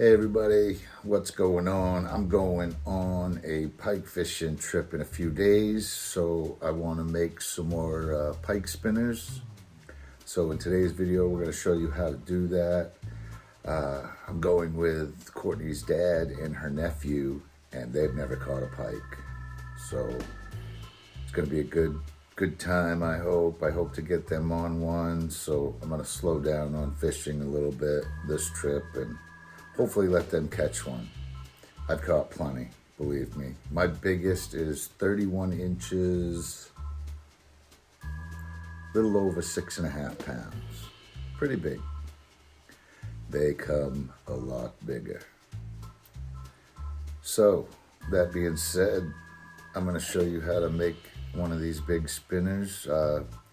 Hey everybody, what's going on? I'm going on a pike fishing trip in a few days, so I want to make some more pike spinners. So in today's video, we're going to show you how to do that. I'm going with Courtney's dad and her nephew, and they've never caught a pike. So it's going to be a good time, I hope. I hope to get them on one, so I'm going to slow down on fishing a little bit this trip and hopefully let them catch one. I've caught plenty, believe me. My biggest is 31 inches, little over 6.5 pounds. Pretty big. They come a lot bigger. So, that being said, I'm gonna show you how to make one of these big spinners.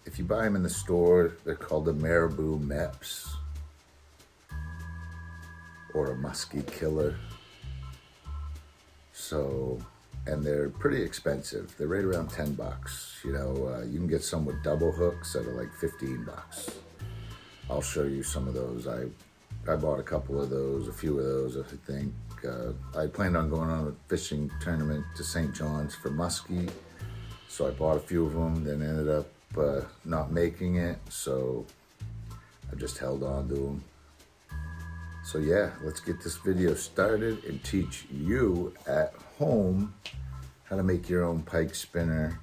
If you buy them in the store, they're called the Marabou Meps, or a musky killer. So, and they're pretty expensive. They're right around 10 bucks. You know, you can get some with double hooks that are like 15 bucks. I'll show you some of those. I bought a couple of those, a few of those, I think. I planned on going on a fishing tournament to St. John's for muskie. So I bought a few of them, then ended up not making it. So I just held on to them. So yeah, let's get this video started and teach you at home how to make your own pike spinner.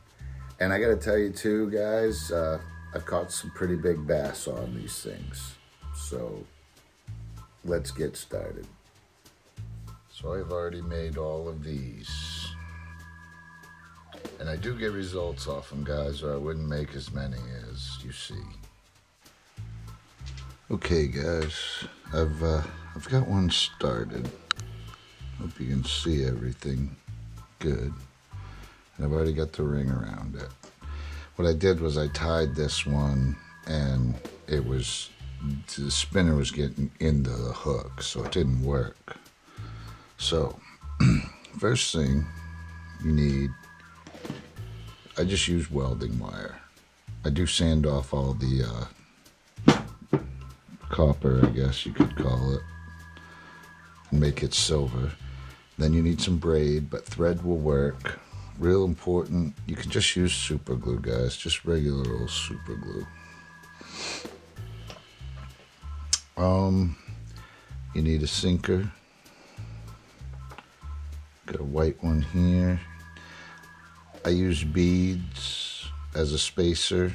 And I gotta tell you too, guys, I've caught some pretty big bass on these things. So let's get started. So I've already made all of these. And I do get results off them, guys, or I wouldn't make as many as you see. Okay guys, I've got one started. Hope you can see everything good. And I've already got the ring around it. What I did was I tied this one, and the spinner was getting into the hook, so it didn't work. So, first thing you need, I just use welding wire. I do sand off all the copper, I guess you could call it, and make it silver. Then you need some braid, but thread will work. Real important, you can just use super glue, guys, just regular old super glue. You need a sinker. Got a white one here. I use beads as a spacer,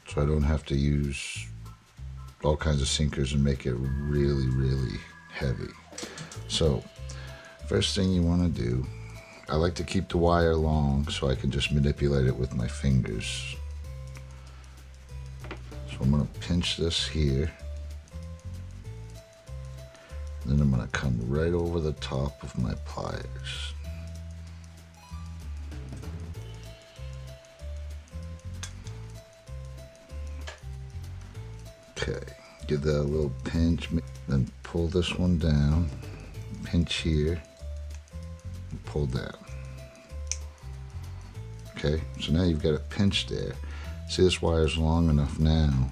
so I don't have to use all kinds of sinkers and make it really, really heavy. So, first thing you want to do, I like to keep the wire long so I can just manipulate it with my fingers. So I'm going to pinch this here. Then I'm going to come right over the top of my pliers. Okay, give that a little pinch, then pull this one down, pinch here, and pull down. Okay, so now you've got it pinched there. See, this wire's long enough now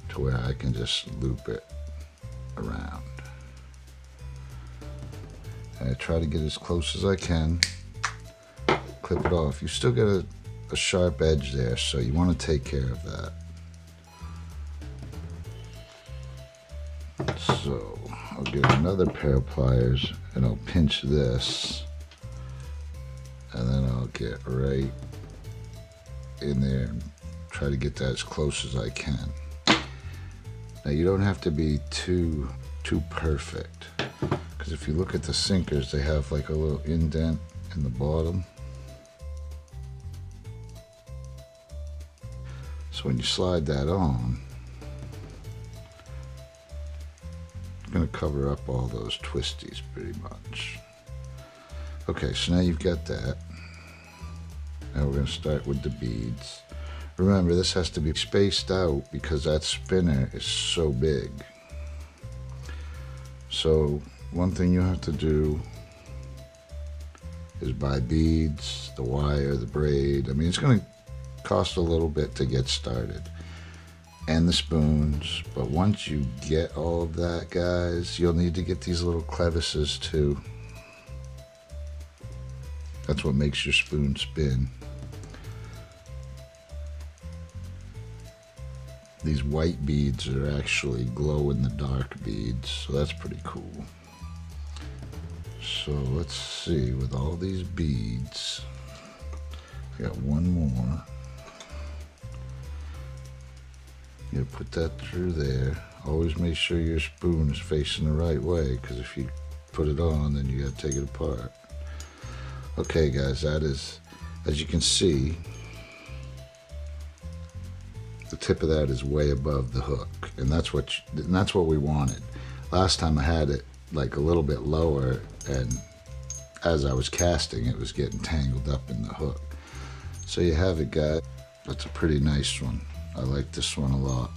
to where I can just loop it around. And I try to get as close as I can, clip it off. You still got a sharp edge there, so you want to take care of that. So I'll get another pair of pliers and I'll pinch this, and then I'll get right in there and try to get that as close as I can. Now you don't have to be too perfect, because if you look at the sinkers, they have like a little indent in the bottom. So when you slide that on, it's going to cover up all those twisties pretty much. Okay, so now you've got that. Now we're going to start with the beads. Remember, this has to be spaced out because that spinner is so big. So one thing you have to do is buy beads, the wire, the braid. I mean, it's going to cost a little bit to get started. and the spoons. But once you get all of that, guys, you'll need to get these little crevices too. That's what makes your spoon spin. These white beads are actually glow-in-the-dark beads, so that's pretty cool. So let's see, with all these beads, I got one more. You put that through there. Always make sure your spoon is facing the right way, because if you put it on, then you gotta take it apart. Okay guys, that is, as you can see, the tip of that is way above the hook, and that's what we wanted. Last time I had it like a little bit lower, and as I was casting, it was getting tangled up in the hook. So you have it, guys. That's a pretty nice one. I like this one a lot.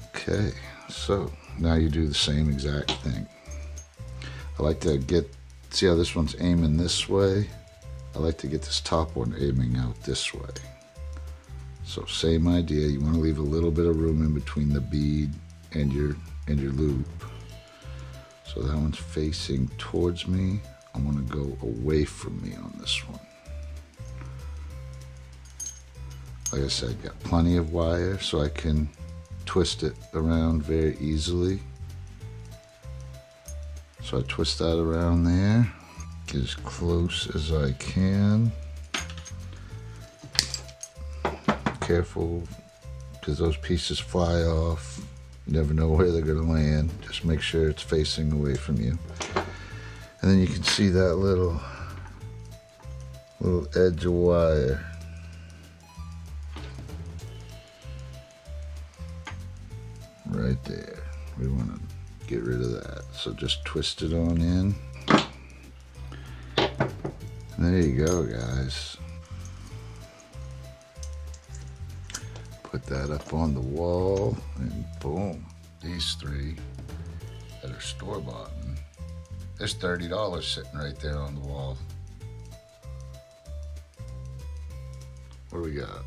Okay, so now you do the same exact thing. I like to see how this one's aiming this way. I like to get this top one aiming out this way. So same idea, you want to leave a little bit of room in between the bead and your loop. So that one's facing towards me. I want to go away from me on this one. Like I said, got plenty of wire so I can twist it around very easily. So I twist that around there, get as close as I can. Careful, because those pieces fly off. You never know where they're gonna land. Just make sure it's facing away from you. And then you can see that little edge of wire. Right there. We want to get rid of that. So just twist it on in. And there you go, guys. Put that up on the wall, and boom. These three that are store-bought. There's $30 sitting right there on the wall. What do we got?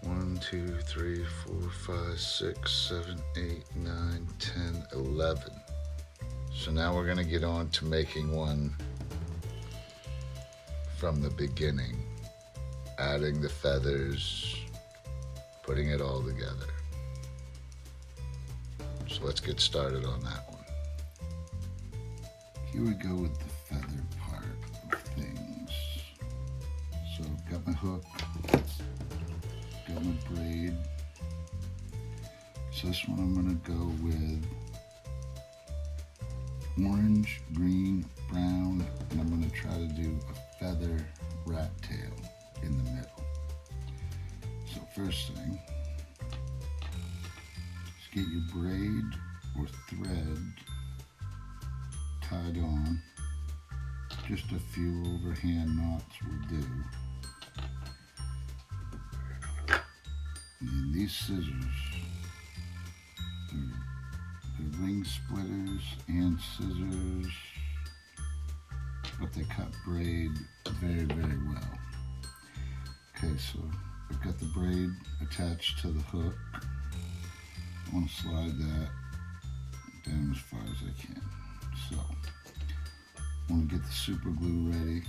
1, 2, 3, 4, 5, 6, 7, 8, 9, 10, 11. So now we're gonna get on to making one from the beginning. Adding the feathers, putting it all together. So let's get started on that one. Here we go with the feather part of things. So I've got my hook, got my braid. So this one I'm gonna go with orange, green, brown, and I'm gonna try to do a feather rat tail in the middle. So first thing, is get your braid or thread tied on. Just a few overhand knots will do. And then these scissors, they're ring splitters and scissors, but they cut braid very, very well. Okay, so I've got the braid attached to the hook. I want to slide that down as far as I can. So I want to get the super glue ready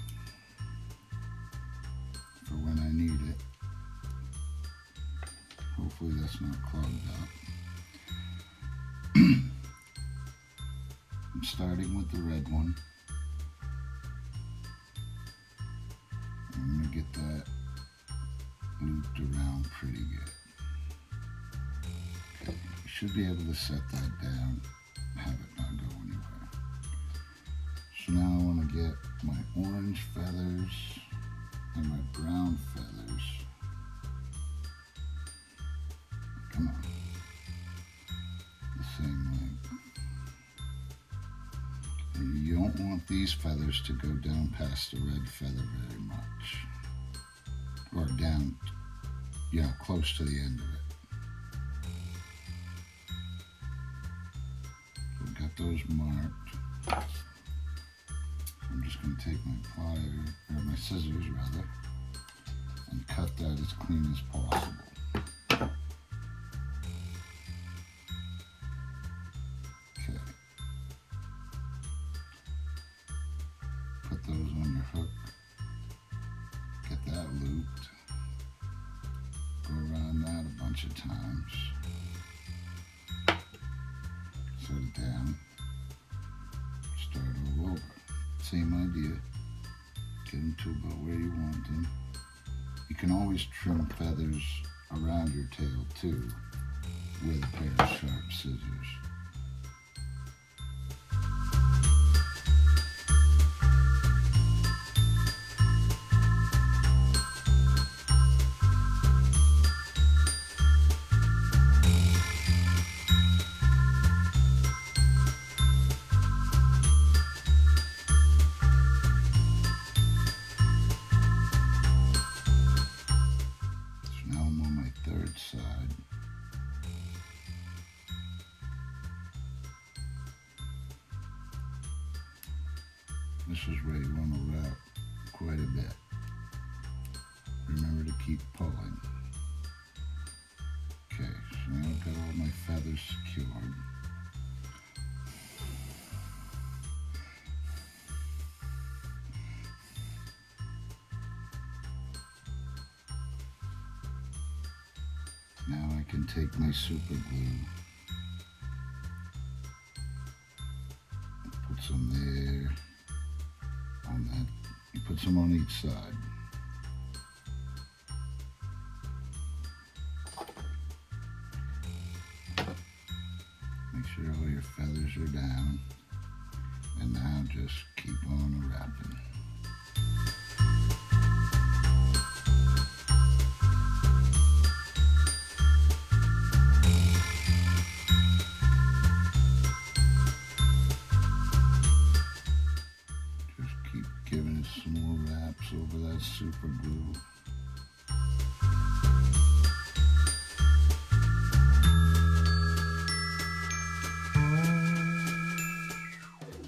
for when I need it. Hopefully that's not clogged up. I'm starting with the red one. I'm going to get that looped around pretty good. Okay, you should be able to set that down, have it not go anywhere. So now I want to get my orange feathers and my brown feathers. Come on. The same length. And you don't want these feathers to go down past the red feather very much. Or down, close to the end of it. We've got those marked. I'm just going to take my pliers, or my scissors rather, and cut that as clean as possible. Okay. Put those on your hook. Get that looped. Go around that a bunch of times. Set it down. Start all over. Same idea. Get them to about where you want them. You can always trim feathers around your tail too with a pair of sharp scissors. Side. This is where you want to wrap quite a bit. Remember to keep pulling. Okay, so now I've got all my feathers secured. Now I can take my super glue, put some there, on that. You put some on each side. Make sure all your feathers are down, and now just keep on wrapping. Giving it some more wraps over that super glue.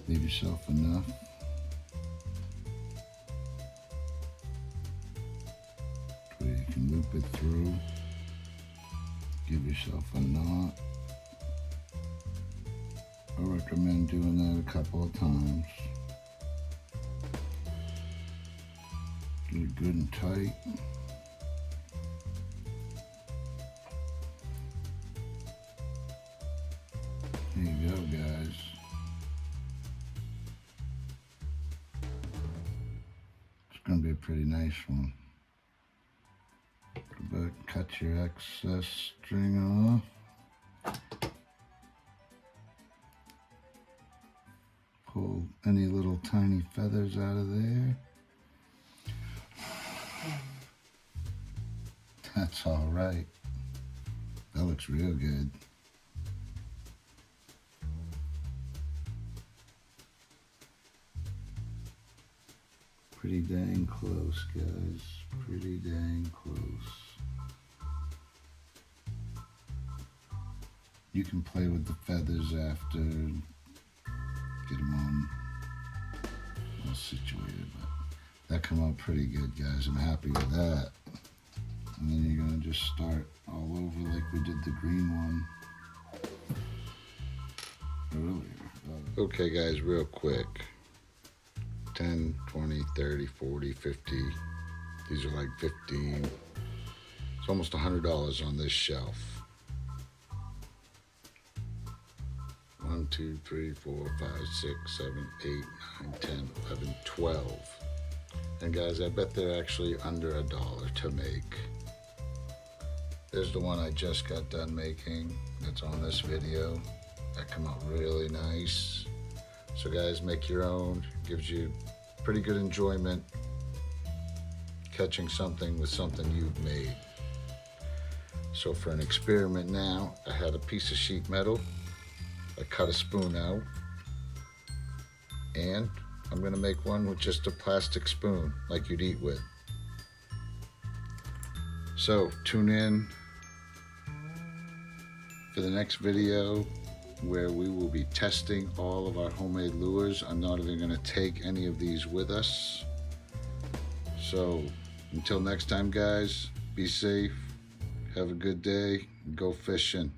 Leave yourself enough. Where you can loop it through. Give yourself a knot. I recommend doing that a couple of times. Get it good and tight. There you go, guys. It's going to be a pretty nice one. But cut your excess string off. Pull any little tiny feathers out of there. That's all right. That looks real good. Pretty dang close, guys. Pretty dang close. You can play with the feathers after. Get them all situated, but that come out pretty good, guys. I'm happy with that. And then you're gonna just start all over like we did the green one earlier. Okay, guys, real quick. 10, 20, 30, 40, 50. These are like 15. It's almost $100 on this shelf. 1, 2, 3, 4, 5, 6, 7, 8, 9, 10, 11, 12. And guys, I bet they're actually under $1 to make. There's the one I just got done making that's on this video. That come out really nice. So guys, make your own. Gives you pretty good enjoyment catching something with something you've made. So for an experiment now, I had a piece of sheet metal. I cut a spoon out, and I'm gonna make one with just a plastic spoon like you'd eat with. So tune in for the next video where we will be testing all of our homemade lures. I'm not even gonna take any of these with us. So Until next time, guys, be safe, have a good day, go fishing.